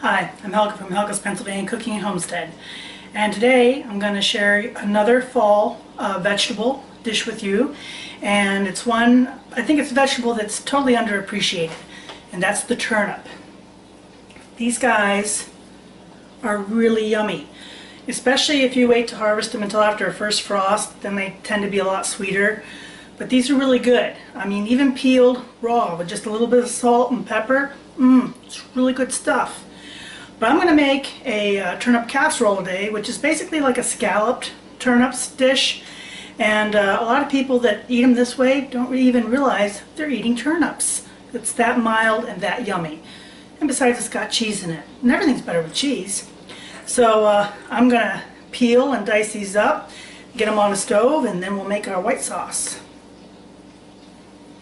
Hi, I'm Helga from Helga's Pennsylvania Cooking and Homestead, and today I'm going to share another fall vegetable dish with you, and it's one, I think it's a vegetable that's totally underappreciated, and that's the turnip. These guys are really yummy, especially if you wait to harvest them until after a first frost. Then they tend to be a lot sweeter, but these are really good. I mean, even peeled raw with just a little bit of salt and pepper, it's really good stuff. But I'm going to make a turnip casserole today, which is basically like a scalloped turnips dish. And a lot of people that eat them this way don't even realize they're eating turnips. It's that mild and that yummy. And besides, it's got cheese in it. And everything's better with cheese. So I'm going to peel and dice these up, get them on the stove, and then we'll make our white sauce.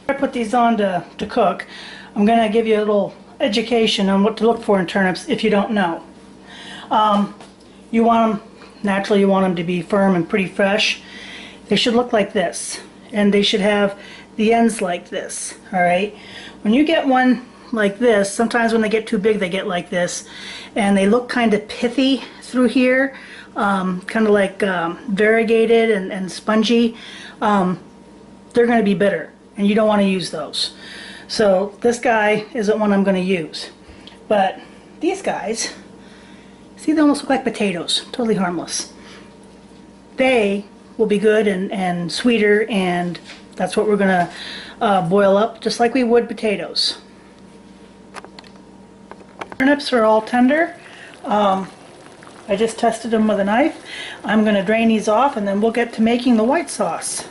I put these on to cook. I'm going to give you a little education on what to look for in turnips if you don't know. You want them, naturally you want them to be firm and pretty fresh. They should look like this, and they should have the ends like this. Alright, when you get one like this, sometimes when they get too big they get like this, and they look kind of pithy through here, kind of like variegated and spongy. They're going to be bitter, and you don't want to use those. So this guy isn't one I'm going to use. But these guys, see, they almost look like potatoes. Totally harmless. They will be good and sweeter, and that's what we're going to boil up just like we would potatoes. Turnips are all tender. I just tested them with a knife. I'm going to drain these off, and then we'll get to making the white sauce.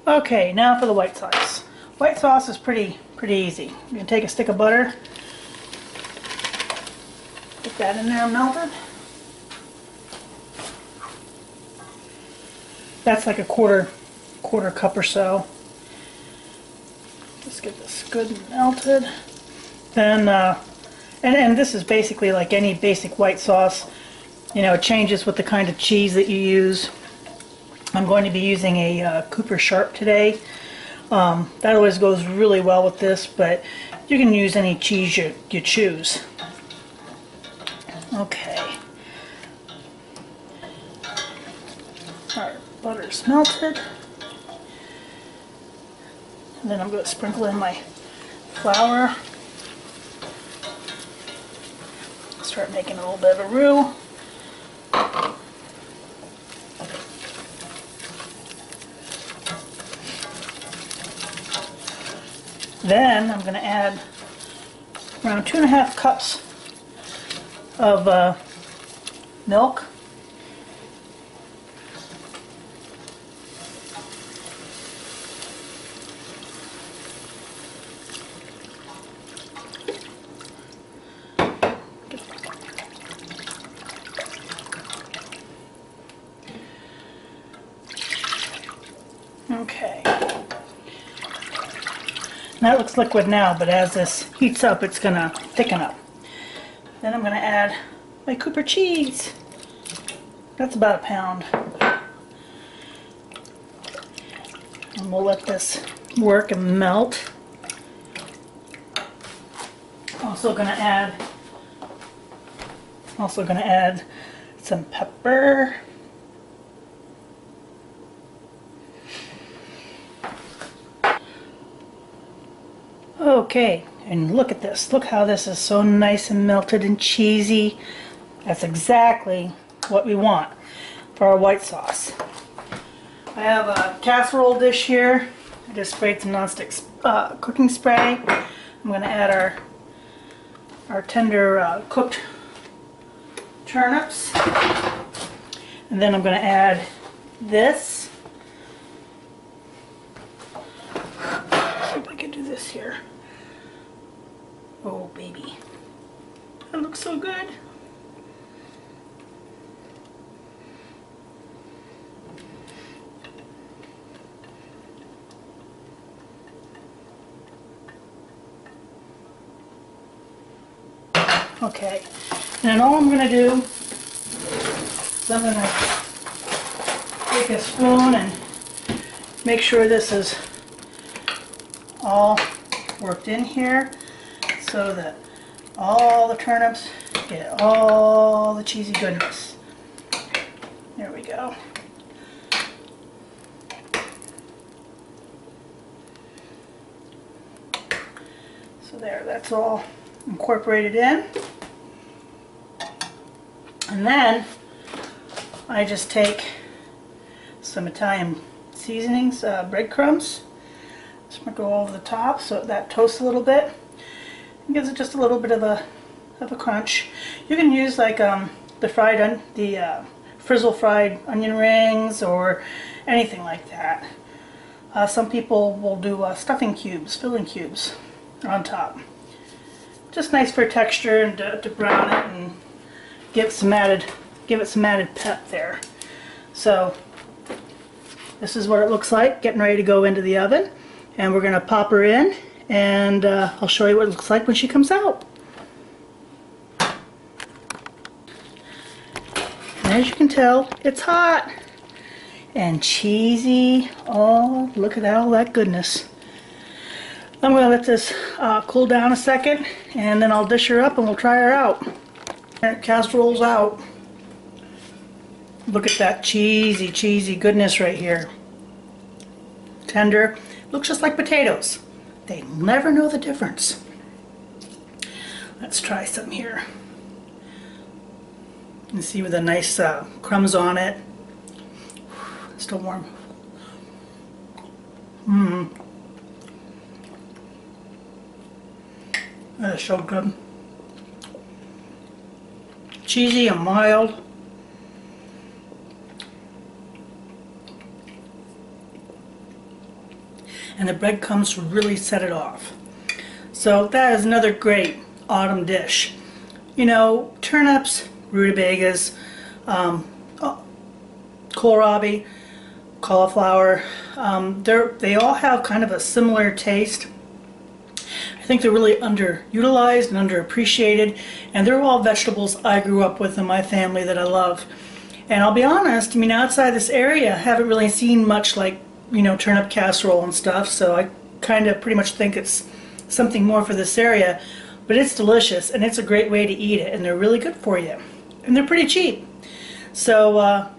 Okay, now for the white sauce. White sauce is pretty easy. You're going to take a stick of butter, get that in there melted. That's like a quarter cup or so. Just get this good and melted. Then, and this is basically like any basic white sauce. You know, it changes with the kind of cheese that you use. I'm going to be using a Cooper Sharp today. That always goes really well with this, but you can use any cheese you choose. Okay. Our butter's melted. And then I'm going to sprinkle in my flour. Start making a little bit of a roux. Then I'm going to add around 2.5 cups of milk. Okay. That looks liquid now, but as this heats up, it's going to thicken up. Then I'm going to add my Cooper cheese. That's about a pound. And we'll let this work and melt. Also going to add some pepper. Okay, and look at this. Look how this is so nice and melted and cheesy. That's exactly what we want for our white sauce. I have a casserole dish here. I just sprayed some Nonstick cooking spray. I'm going to add our tender cooked turnips. And then I'm going to add this. Let's see if I can do this here. Oh baby, that looks so good. Okay, and then all I'm going to do is I'm going to take a spoon and make sure this is all worked in here so that all the turnips, get all the cheesy goodness. There we go. So there, that's all incorporated in. And then I just take some Italian seasonings, breadcrumbs, sprinkle all over the top so that toasts a little bit. It gives it just a little bit of a crunch. You can use like the frizzle fried onion rings or anything like that. Some people will do stuffing cubes, filling cubes on top. Just nice for texture and to brown it and give it some added pep there. So this is what it looks like, getting ready to go into the oven, and we're going to pop her in, and I'll show you what it looks like when she comes out. And as you can tell, it's hot and cheesy. Oh, look at all that goodness. I'm going to let this cool down a second, and then I'll dish her up and we'll try her out. Turnip casserole's out. Look at that cheesy, cheesy goodness right here. Tender. Looks just like potatoes. They never know the difference. Let's try some here. You can see with the nice crumbs on it. Still warm. That is so good. Cheesy and mild. And the breadcrumbs really set it off. So that is another great autumn dish. You know, turnips, rutabagas, kohlrabi, cauliflower, they all have kind of a similar taste. I think they're really underutilized and underappreciated, and they're all vegetables I grew up with in my family that I love. And I'll be honest, I mean, outside this area, I haven't really seen much like, you know, turnip casserole and stuff, so I kind of pretty much think it's something more for this area. But it's delicious, and it's a great way to eat it, and they're really good for you. And they're pretty cheap. So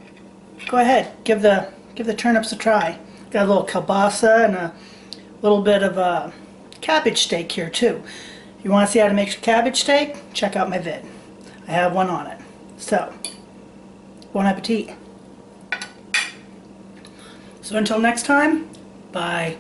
go ahead, give the turnips a try. Got a little kielbasa and a little bit of cabbage steak here too. If you want to see how to make cabbage steak, check out my vid. I have one on it. So, bon appetit. So until next time, bye.